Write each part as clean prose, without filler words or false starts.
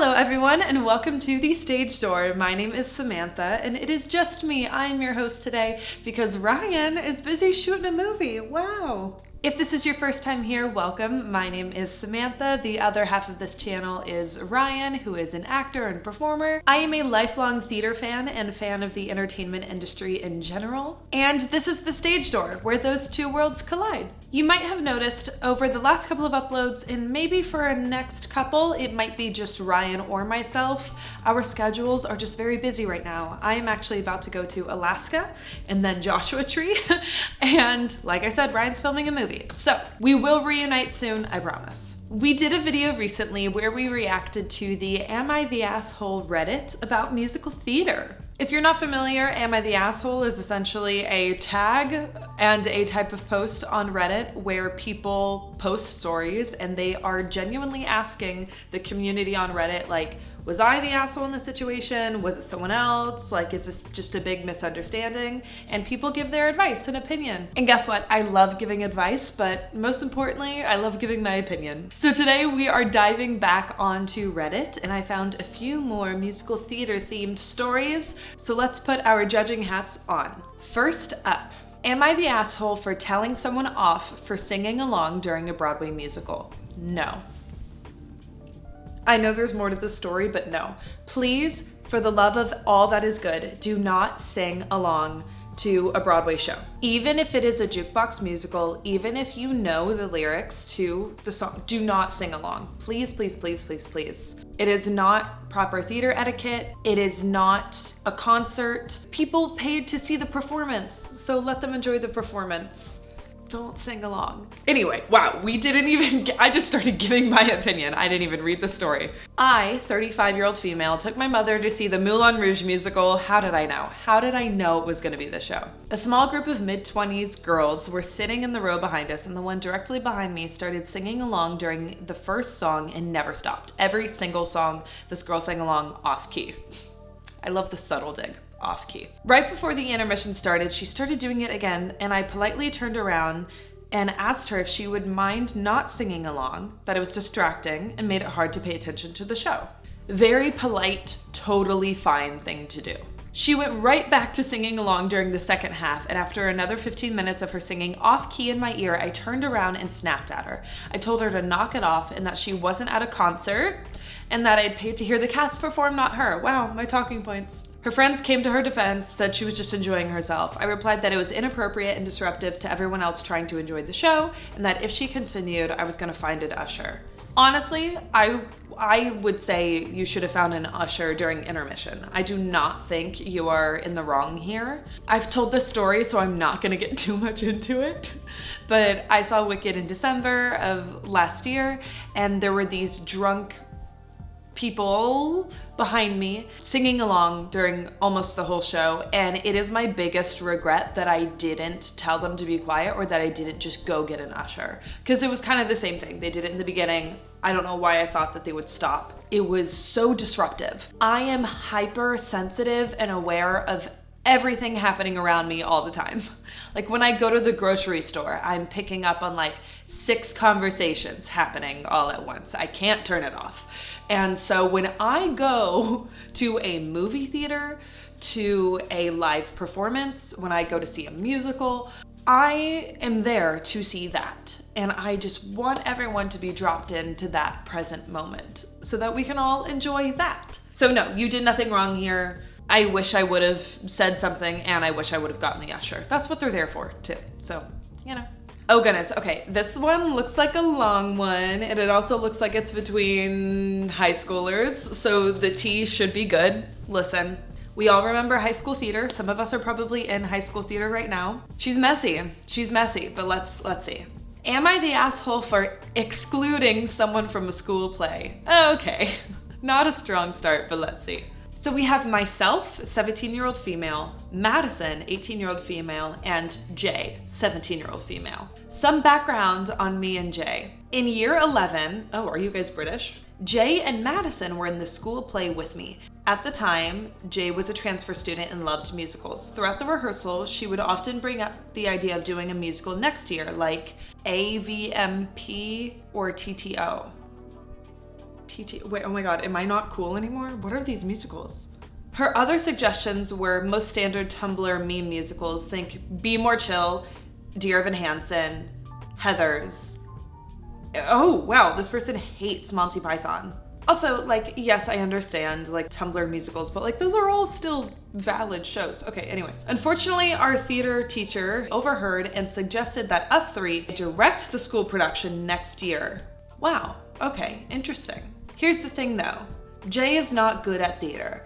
Hello everyone and welcome to the Stage Door. My name is Samantha and it is just me. I'm your host today because Ryan is busy shooting a movie. Wow. If this is your first time here, welcome. My name is Samantha. The other half of this channel is Ryan, who is an actor and performer. I am a lifelong theater fan and fan of the entertainment industry in general. And this is the Stage Door, where those two worlds collide. You might have noticed over the last couple of uploads, and maybe for a next couple, it might be just Ryan or myself. Our schedules are just very busy right now. I am actually about to go to Alaska and then Joshua Tree. And like I said, Ryan's filming a movie. So we will reunite soon, I promise. We did a video recently where we reacted to the Am I the Asshole Reddit about musical theater. If you're not familiar, Am I the Asshole is essentially a tag and a type of post on Reddit where people post stories and they are genuinely asking the community on Reddit, like, was I the asshole in this situation? Was it someone else? Like, is this just a big misunderstanding? And people give their advice and opinion. And guess what? I love giving advice, but most importantly, I love giving my opinion. So today we are diving back onto Reddit and I found a few more musical theater themed stories. So let's put our judging hats on. First up, am I the asshole for telling someone off for singing along during a Broadway musical? No. I know there's more to the story, but no. Please, for the love of all that is good, do not sing along to a Broadway show. Even if it is a jukebox musical, even if you know the lyrics to the song, do not sing along. Please, please, please, please, please. It is not proper theater etiquette. It is not a concert. People paid to see the performance, so let them enjoy the performance. Don't sing along. Anyway, wow, I just started giving my opinion. I didn't even read the story. I, 35-year-old female, took my mother to see the Moulin Rouge musical. How did I know? How did I know it was gonna be the show? A small group of mid-20s girls were sitting in the row behind us and the one directly behind me started singing along during the first song and never stopped. Every single song, this girl sang along off key. I love the subtle dig. Off key. Right before the intermission started, she started doing it again and I politely turned around and asked her if she would mind not singing along, that it was distracting and made it hard to pay attention to the show. Very polite, totally fine thing to do. She went right back to singing along during the second half, and after another 15 minutes of her singing off key in my ear, I turned around and snapped at her. I told her to knock it off and that she wasn't at a concert and that I'd paid to hear the cast perform, not her. Wow, my talking points. Her friends came to her defense, said she was just enjoying herself. I replied that it was inappropriate and disruptive to everyone else trying to enjoy the show, and that if she continued, I was gonna find an usher. Honestly, I would say you should have found an usher during intermission. I do not think you are in the wrong here. I've told this story, so I'm not gonna get too much into it, but I saw Wicked in December of last year, and there were these drunk people behind me singing along during almost the whole show, and it is my biggest regret that I didn't tell them to be quiet or that I didn't just go get an usher, because it was kind of the same thing. They did it in the beginning. I don't know why I thought that they would stop. It was so disruptive. I am hypersensitive and aware of everything happening around me all the time. Like when I go to the grocery store, I'm picking up on like 6 conversations happening all at once. I can't turn it off. And so when I go to a movie theater, to a live performance, when I go to see a musical, I am there to see that. And I just want everyone to be dropped into that present moment so that we can all enjoy that. So no, you did nothing wrong here. I wish I would have said something and I wish I would have gotten the usher. That's what they're there for too. So, you know. Oh goodness, okay, this one looks like a long one and it also looks like it's between high schoolers, so the tea should be good. Listen, we all remember high school theater. Some of us are probably in high school theater right now. She's messy, but let's see. Am I the asshole for excluding someone from a school play? Okay, not a strong start, but let's see. So we have myself, 17-year-old female, Madison, 18-year-old female, and Jay, 17-year-old female. Some background on me and Jay. In year 11, oh, are you guys British? Jay and Madison were in the school play with me. At the time, Jay was a transfer student and loved musicals. Throughout the rehearsal, she would often bring up the idea of doing a musical next year, like AVMP or TTO. Wait, oh my God, am I not cool anymore? What are these musicals? Her other suggestions were most standard Tumblr meme musicals. Think Be More Chill, Dear Evan Hansen, Heathers. Oh, wow, this person hates Monty Python. Also, like, yes, I understand, like, Tumblr musicals, but, like, those are all still valid shows. Okay, anyway. Unfortunately, our theater teacher overheard and suggested that us three direct the school production next year. Wow, okay, interesting. Here's the thing, though. Jay is not good at theater.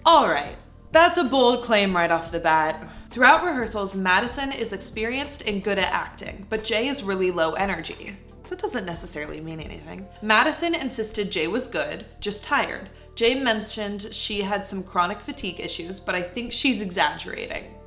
All right, that's a bold claim right off the bat. Throughout rehearsals, Madison is experienced and good at acting, but Jay is really low energy. That doesn't necessarily mean anything. Madison insisted Jay was good, just tired. Jay mentioned she had some chronic fatigue issues, but I think she's exaggerating.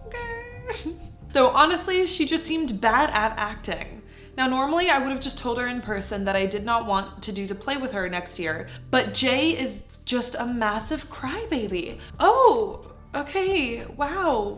Okay. Though honestly, she just seemed bad at acting. Now, normally I would have just told her in person that I did not want to do the play with her next year, but Jay is just a massive crybaby. Oh, okay. Wow.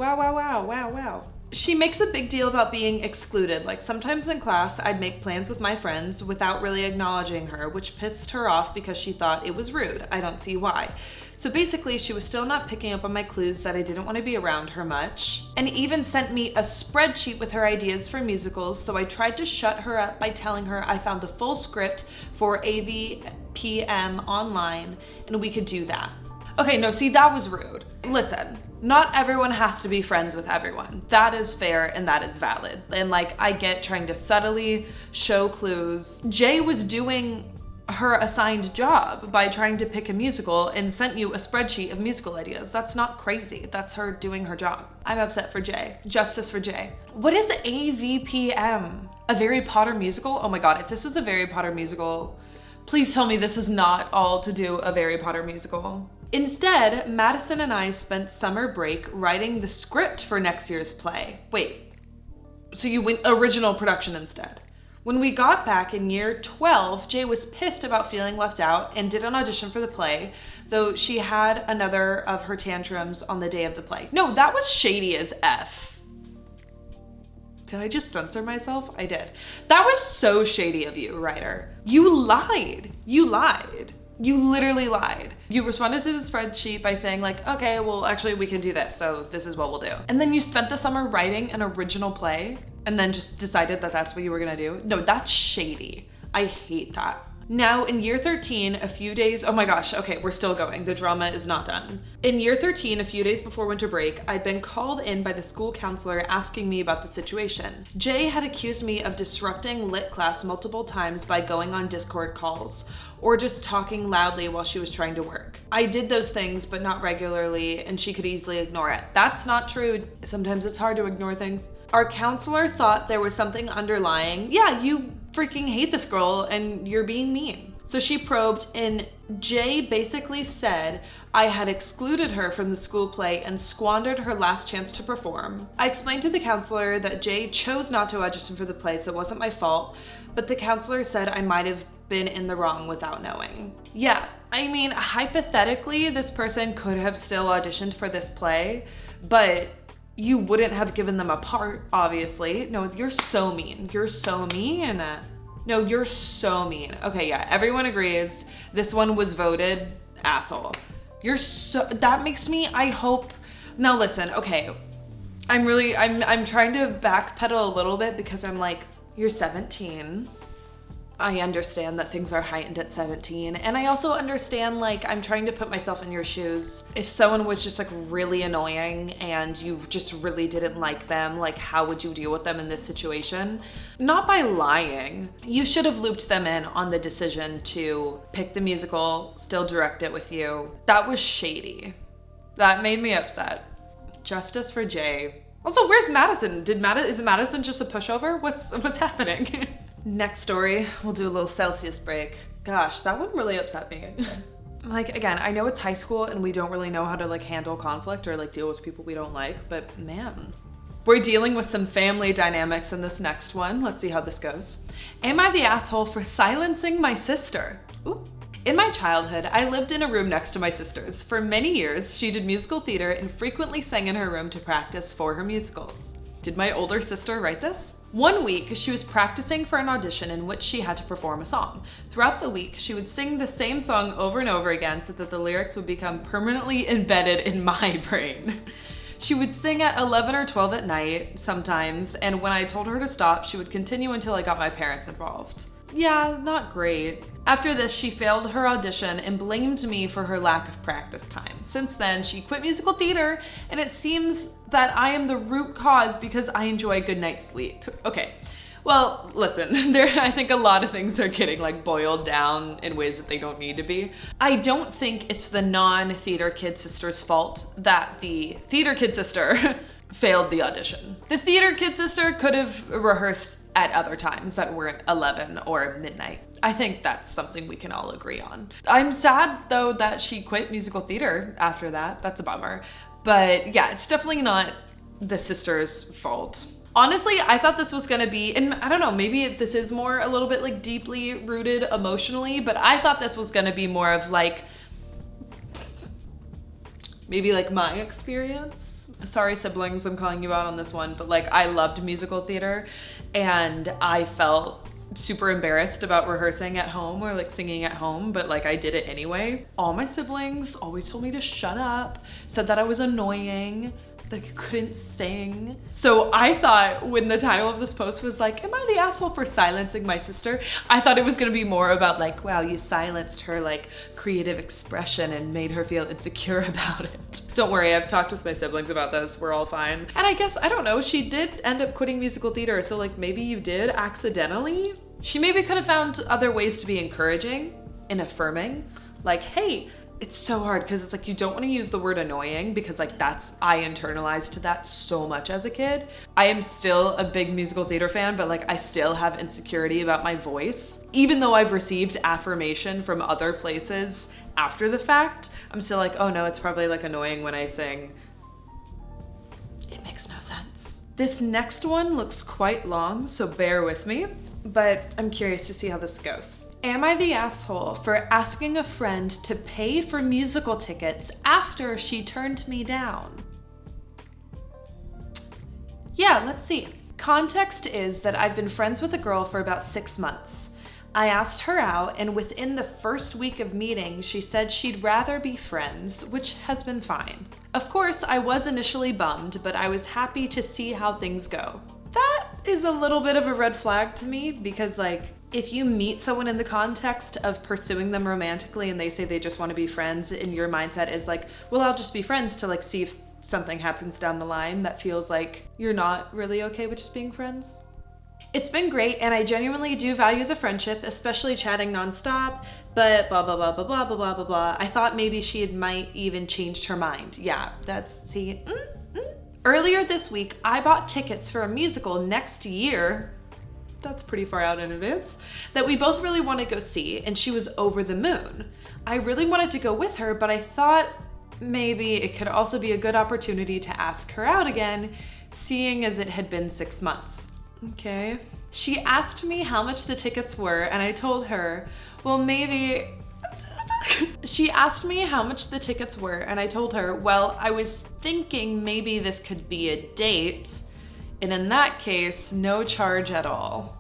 She makes a big deal about being excluded. Like, sometimes in class, I'd make plans with my friends without really acknowledging her, which pissed her off because she thought it was rude. I don't see why. So basically, she was still not picking up on my clues that I didn't want to be around her much, and even sent me a spreadsheet with her ideas for musicals, so I tried to shut her up by telling her I found the full script for AVPM online, and we could do that. Okay, no, see, that was rude. Listen, not everyone has to be friends with everyone. That is fair and that is valid. And like, I get trying to subtly show clues. Jay was doing her assigned job by trying to pick a musical and sent you a spreadsheet of musical ideas. That's not crazy. That's her doing her job. I'm upset for Jay. Justice for Jay. What is AVPM? A Harry Potter musical? Oh my God, if this is a Harry Potter musical, please tell me this is not all to do a Harry Potter musical. Instead, Madison and I spent summer break writing the script for next year's play. Wait, so you went original production instead? When we got back in year 12, Jay was pissed about feeling left out and did an audition for the play, though she had another of her tantrums on the day of the play. No, that was shady as F. Did I just censor myself? I did. That was so shady of you, writer. You lied. You lied. You literally lied. You responded to the spreadsheet by saying like, okay, well, actually we can do this, so this is what we'll do. And then you spent the summer writing an original play and then just decided that that's what you were gonna do. No, that's shady. I hate that. Now in year 13, a few days, oh my gosh, okay, we're still going. The drama is not done. In year 13, a few days before winter break, I'd been called in by the school counselor asking me about the situation. Jay had accused me of disrupting lit class multiple times by going on Discord calls or just talking loudly while she was trying to work. I did those things, but not regularly, and she could easily ignore it. That's not true. Sometimes it's hard to ignore things. Our counselor thought there was something underlying. Yeah, you freaking hate this girl and you're being mean. So she probed, and Jay basically said I had excluded her from the school play and squandered her last chance to perform. I explained to the counselor that Jay chose not to audition for the play, so it wasn't my fault, but the counselor said I might have been in the wrong without knowing. Yeah, I mean, hypothetically, this person could have still auditioned for this play, but you wouldn't have given them a part, obviously. No, you're so mean. You're so mean. No, you're so mean. Okay, yeah, everyone agrees. This one was voted asshole. That makes me, I hope, now listen, okay. I'm trying to backpedal a little bit because I'm like, you're 17. I understand that things are heightened at 17. And I also understand, like, I'm trying to put myself in your shoes. If someone was just like really annoying and you just really didn't like them, like how would you deal with them in this situation? Not by lying. You should have looped them in on the decision to pick the musical, still direct it with you. That was shady. That made me upset. Justice for Jay. Also, where's Madison? Is Madison just a pushover? What's happening? Next story, we'll do a little Celsius break. Gosh, that one really upset me. Like, again, I know it's high school and we don't really know how to like handle conflict or like deal with people we don't like, but man. We're dealing with some family dynamics in this next one. Let's see how this goes. Am I the asshole for silencing my sister? Ooh. In my childhood, I lived in a room next to my sister's. For many years, she did musical theater and frequently sang in her room to practice for her musicals. Did my older sister write this? One week, she was practicing for an audition in which she had to perform a song. Throughout the week, she would sing the same song over and over again so that the lyrics would become permanently embedded in my brain. She would sing at 11 or 12 at night sometimes, and when I told her to stop, she would continue until I got my parents involved. Yeah, not great. After this, she failed her audition and blamed me for her lack of practice time. Since then, she quit musical theater, and it seems that I am the root cause because I enjoy a good night's sleep. Okay, well, listen, I think a lot of things are getting like boiled down in ways that they don't need to be. I don't think it's the non-theater kid sister's fault that the theater kid sister failed the audition. The theater kid sister could have rehearsed at other times that weren't 11 or midnight. I think that's something we can all agree on. I'm sad though that she quit musical theater after that. That's a bummer. But yeah, it's definitely not the sister's fault. Honestly, I thought this was gonna be, and I don't know, maybe this is more a little bit like deeply rooted emotionally, but I thought this was gonna be more of like, maybe like my experience. Sorry siblings, I'm calling you out on this one, but like I loved musical theater and I felt super embarrassed about rehearsing at home or like singing at home, but like I did it anyway. All my siblings always told me to shut up, said that I was annoying, that I couldn't sing. So I thought when the title of this post was like, am I the asshole for silencing my sister? I thought it was gonna be more about like, wow, you silenced her like creative expression and made her feel insecure about it. Don't worry, I've talked with my siblings about this, we're all fine. And I guess, I don't know, she did end up quitting musical theater, so like maybe you did accidentally? She maybe could have found other ways to be encouraging and affirming. Like, hey, it's so hard because it's like you don't want to use the word annoying because like I internalized that so much as a kid. I am still a big musical theater fan, but like I still have insecurity about my voice. Even though I've received affirmation from other places after the fact, I'm still like, oh no, it's probably like annoying when I sing. It makes no sense. This next one looks quite long, so bear with me, but I'm curious to see how this goes. Am I the asshole for asking a friend to pay for musical tickets after she turned me down? Yeah, let's see. Context is that I've been friends with a girl for about 6 months. I asked her out, and within the first week of meeting, she said she'd rather be friends, which has been fine. Of course, I was initially bummed, but I was happy to see how things go. That is a little bit of a red flag to me because like, if you meet someone in the context of pursuing them romantically and they say they just want to be friends and your mindset is like, well, I'll just be friends to like see if something happens down the line, that feels like you're not really okay with just being friends. It's been great and I genuinely do value the friendship, especially chatting nonstop, but blah, blah, blah, blah, blah, blah, blah, blah, blah. I thought maybe she might even changed her mind. Yeah, that's, see, Earlier this week, I bought tickets for a musical next year, that's pretty far out in advance, that we both really want to go see, and she was over the moon. I really wanted to go with her, but I thought maybe it could also be a good opportunity to ask her out again, seeing as it had been 6 months. Okay. She asked me how much the tickets were, and I told her, well, maybe... She asked me how much the tickets were, and I told her, well, I was thinking maybe this could be a date, and in that case, no charge at all.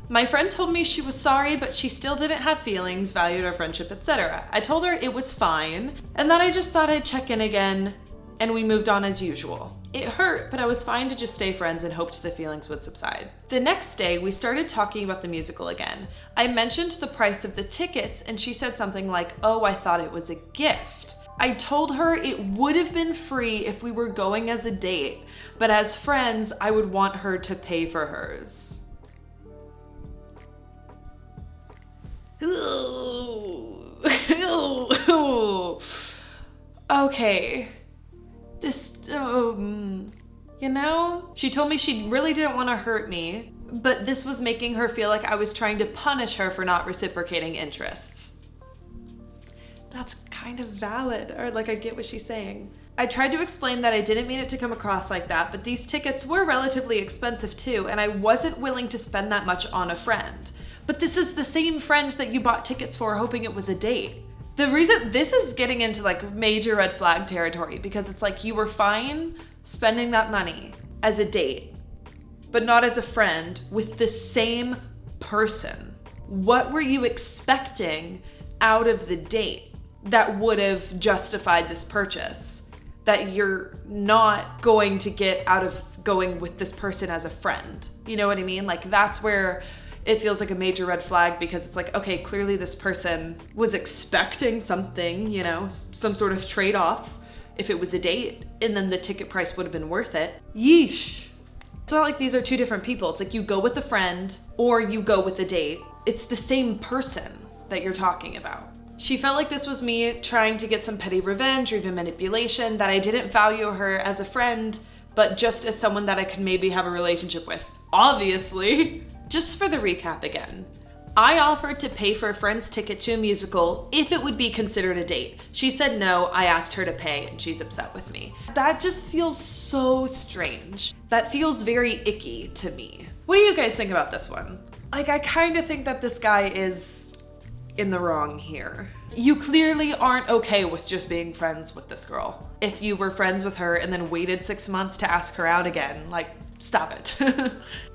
My friend told me she was sorry, but she still didn't have feelings, valued our friendship, etc. I told her it was fine, and that I just thought I'd check in again, and we moved on as usual. It hurt, but I was fine to just stay friends and hoped the feelings would subside. The next day, we started talking about the musical again. I mentioned the price of the tickets, and she said something like, oh, I thought it was a gift. I told her it would have been free if we were going as a date, but as friends, I would want her to pay for hers. Okay. This, you know? She told me she really didn't want to hurt me, but this was making her feel like I was trying to punish her for not reciprocating interests. That's kind of valid, or like I get what she's saying. I tried to explain that I didn't mean it to come across like that, but these tickets were relatively expensive too, and I wasn't willing to spend that much on a friend. But this is the same friend that you bought tickets for hoping it was a date. The reason this is getting into like major red flag territory because it's like you were fine spending that money as a date, but not as a friend, with the same person. What were you expecting out of the date that would have justified this purchase that you're not going to get out of going with this person as a friend? You know what I mean? Like, that's where it feels like a major red flag, because it's like, okay, clearly this person was expecting something, you know, some sort of trade-off if it was a date, and then the ticket price would have been worth it. Yeesh. It's not like these are two different people. It's like you go with a friend or you go with a date. It's the same person that you're talking about. She felt like this was me trying to get some petty revenge or even manipulation, that I didn't value her as a friend, but just as someone that I could maybe have a relationship with. Obviously. Just for the recap again. I offered to pay for a friend's ticket to a musical if it would be considered a date. She said no, I asked her to pay, and she's upset with me. That just feels so strange. That feels very icky to me. What do you guys think about this one? Like, I kind of think that this guy is in the wrong here. You clearly aren't okay with just being friends with this girl. If you were friends with her and then waited 6 months to ask her out again, like, stop it.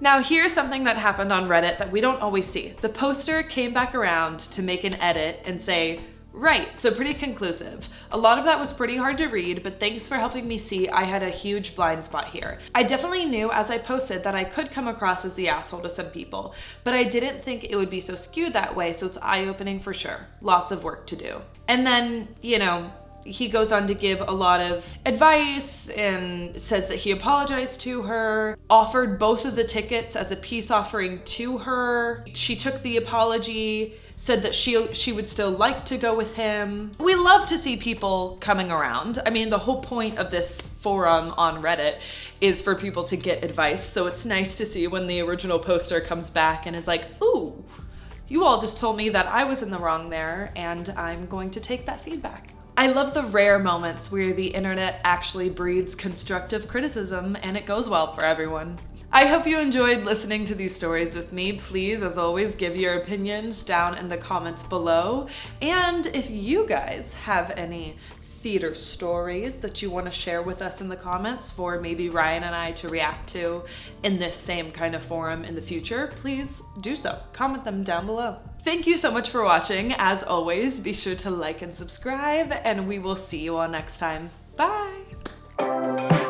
Now, here's something that happened on Reddit that we don't always see. The poster came back around to make an edit and say, right, so pretty conclusive. A lot of that was pretty hard to read, but thanks for helping me see I had a huge blind spot here. I definitely knew as I posted that I could come across as the asshole to some people, but I didn't think it would be so skewed that way, so it's eye-opening for sure. Lots of work to do. And then, you know, he goes on to give a lot of advice and says that he apologized to her, offered both of the tickets as a peace offering to her. She took the apology, said that she would still like to go with him. We love to see people coming around. I mean, the whole point of this forum on Reddit is for people to get advice, so it's nice to see when the original poster comes back and is like, ooh, you all just told me that I was in the wrong there, and I'm going to take that feedback. I love the rare moments where the internet actually breeds constructive criticism and it goes well for everyone. I hope you enjoyed listening to these stories with me. Please, as always, give your opinions down in the comments below. And if you guys have any theater stories that you want to share with us in the comments for maybe Ryan and I to react to in this same kind of forum in the future, please do so. Comment them down below. Thank you so much for watching. As always, be sure to like and subscribe, and we will see you all next time. Bye!